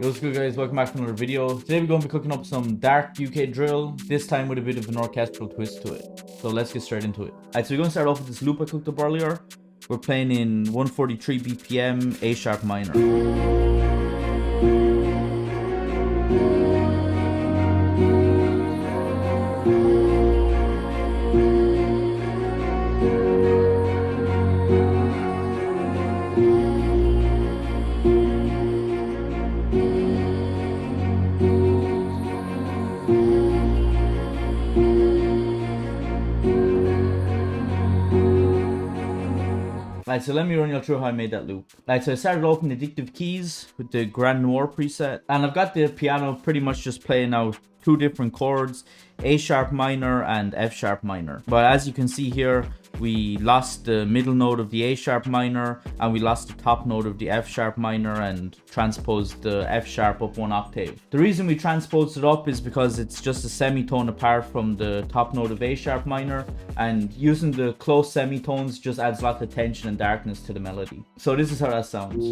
Yo, what's good guys, welcome back to another video. Today we're going to be cooking up some dark UK drill, this time with a bit of an orchestral twist to it. So let's get straight into it. Alright, so we're going to start off with this loop I cooked up earlier. We're playing in 143 BPM, A sharp minor. Alright, so let me run you through how I made that loop. Alright, so I started off in Addictive Keys with the Grand Noir preset. And I've got the piano pretty much just playing out two different chords, A sharp minor and F sharp minor. But as you can see here, we lost the middle note of the A sharp minor and we lost the top note of the F sharp minor and transposed the F sharp up one octave. The reason we transposed it up is because it's just a semitone apart from the top note of A sharp minor, and using the close semitones just adds lots of tension and darkness to the melody. So this is how that sounds.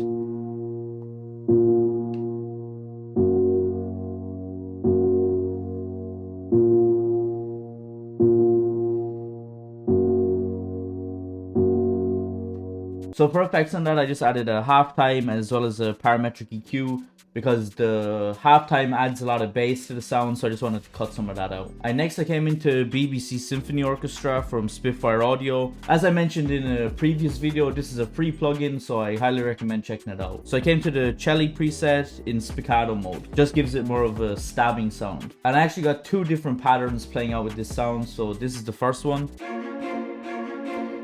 So for effects on that, I just added a halftime as well as a parametric EQ because the halftime adds a lot of bass to the sound, so I just wanted to cut some of that out. Next I came into BBC Symphony Orchestra from Spitfire Audio. As I mentioned in a previous video, this is a free plugin, so I highly recommend checking it out. So I came to the cello preset in spiccato mode. Just gives it more of a stabbing sound. And I actually got two different patterns playing out with this sound, so this is the first one.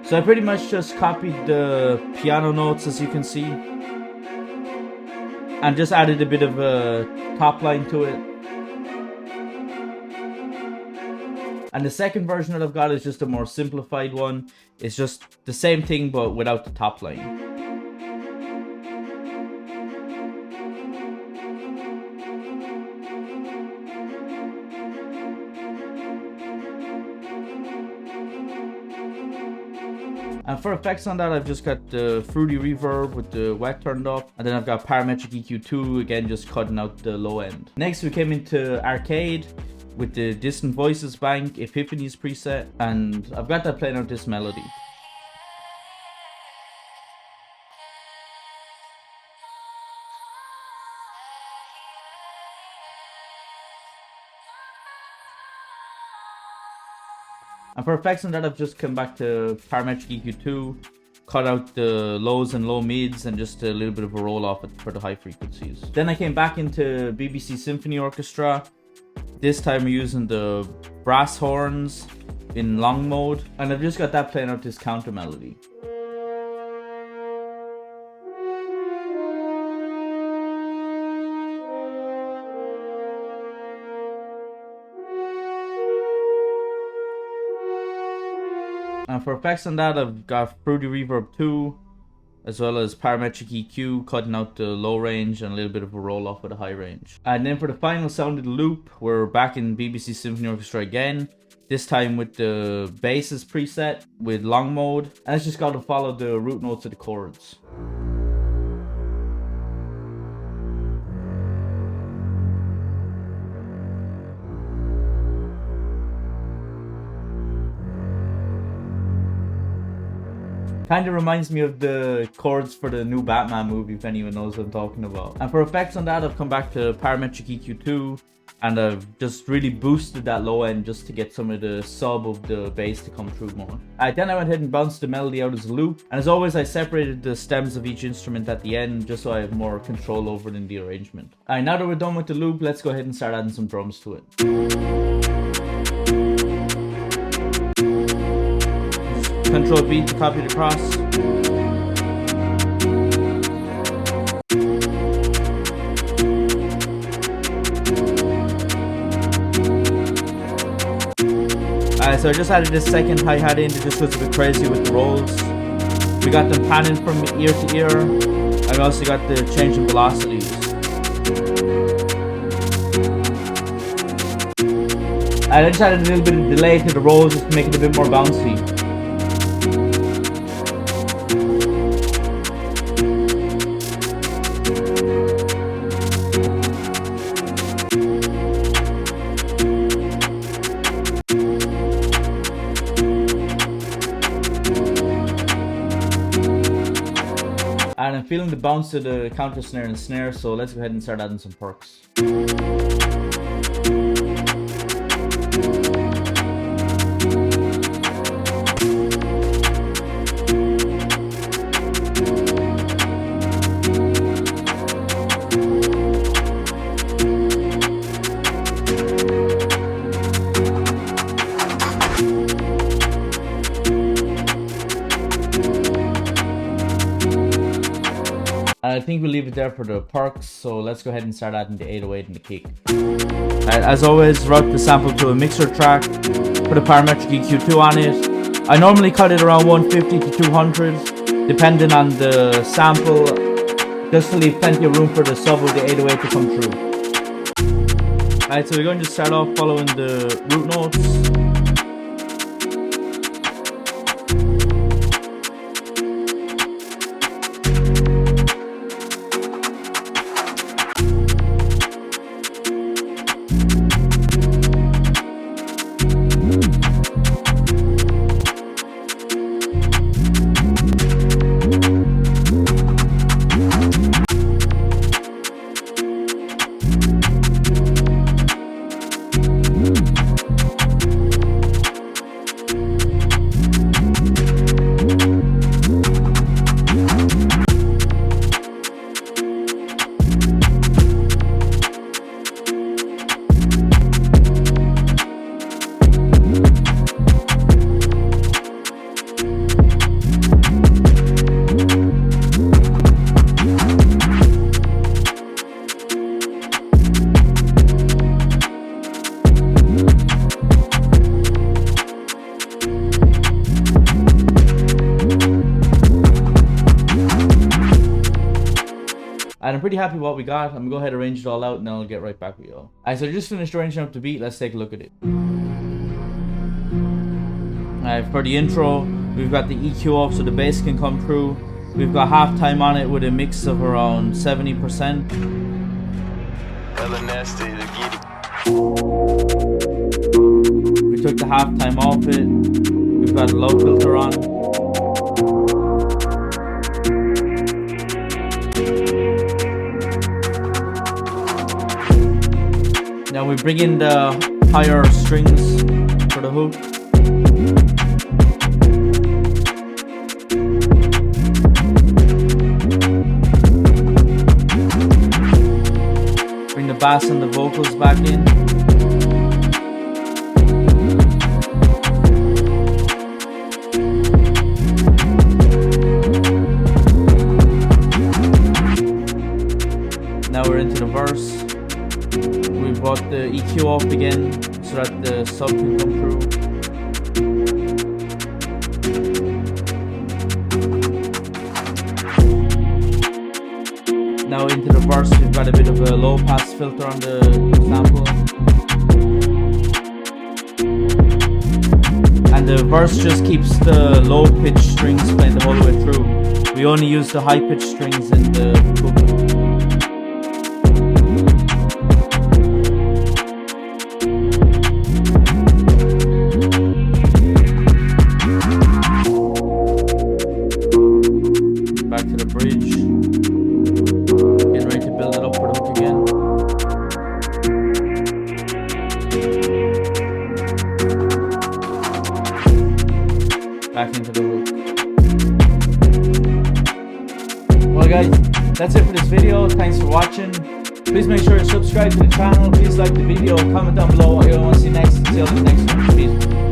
So I pretty much just copied the piano notes, as you can see, and just added a bit of a top line to it. And the second version that I've got is just a more simplified one. It's just the same thing but without the top line. And for effects on that, I've just got the fruity reverb with the wet turned up. And then I've got parametric EQ2, again, just cutting out the low end. Next, we came into Arcade with the Distant Voices Bank Epiphanies preset. And I've got that playing out this melody. And for effects on that, I've just come back to parametric EQ2, cut out the lows and low mids, and just a little bit of a roll off for the high frequencies. Then I came back into BBC Symphony Orchestra. This time we're using the brass horns in long mode, and I've just got that playing out this counter melody. And for effects on that, I've got Fruity Reverb 2, as well as Parametric EQ, cutting out the low range and a little bit of a roll off with a high range. And then for the final sound of the loop, we're back in BBC Symphony Orchestra again, this time with the basses preset with long mode. And it's just got to follow the root notes of the chords. Kind of reminds me of the chords for the new Batman movie, if anyone knows what I'm talking about. And for effects on that, I've come back to parametric EQ2, and I've just really boosted that low end just to get some of the sub of the bass to come through more. Then I went ahead and bounced the melody out as a loop, and as always I separated the stems of each instrument at the end just so I have more control over it in the arrangement. Now that we're done with the loop, let's go ahead and start adding some drums to it. Control B to copy it across. So I just added this second hi-hat in, it just was a bit crazy with the rolls. We got them panning from ear to ear, and we also got the change in velocities. I just added a little bit of delay to the rolls just to make it a bit more bouncy. feeling the bounce of the counter snare and snare, so let's go ahead and start adding some perks. I think we'll leave it there for the perks, so let's go ahead and start adding the 808 and the kick. As always, route the sample to a mixer track, put a parametric EQ2 on it. I normally cut it around 150 to 200, depending on the sample, just to leave plenty of room for the sub of the 808 to come through. Alright, so we're going to start off following the root notes. And I'm pretty happy with what we got. I'm gonna go ahead and arrange it all out and then I'll get right back with you all. Alright, so I just finished arranging up the beat. Let's take a look at it. Alright, for the intro, we've got the EQ off so the bass can come through. We've got halftime on it with a mix of around 70%. Hella nasty to get it. We took the halftime off it. We've got a low filter on. Now we bring in the higher strings for the hook. Bring the bass and the vocals back in. Now we're into the verse. We brought the EQ off again so that the sub can come through. Now into the verse, we've got a bit of a low pass filter on the sample. And the verse just keeps the low pitch strings playing the whole way through. We only use the high pitch strings in the hook. Back to the bridge. Getting ready to build it up for the hook again. Back into the hook. Well guys, that's it for this video. Thanks for watching. Please make sure to subscribe to the channel. Please like the video. Comment down below what you want to see next. See you on the next one. Peace.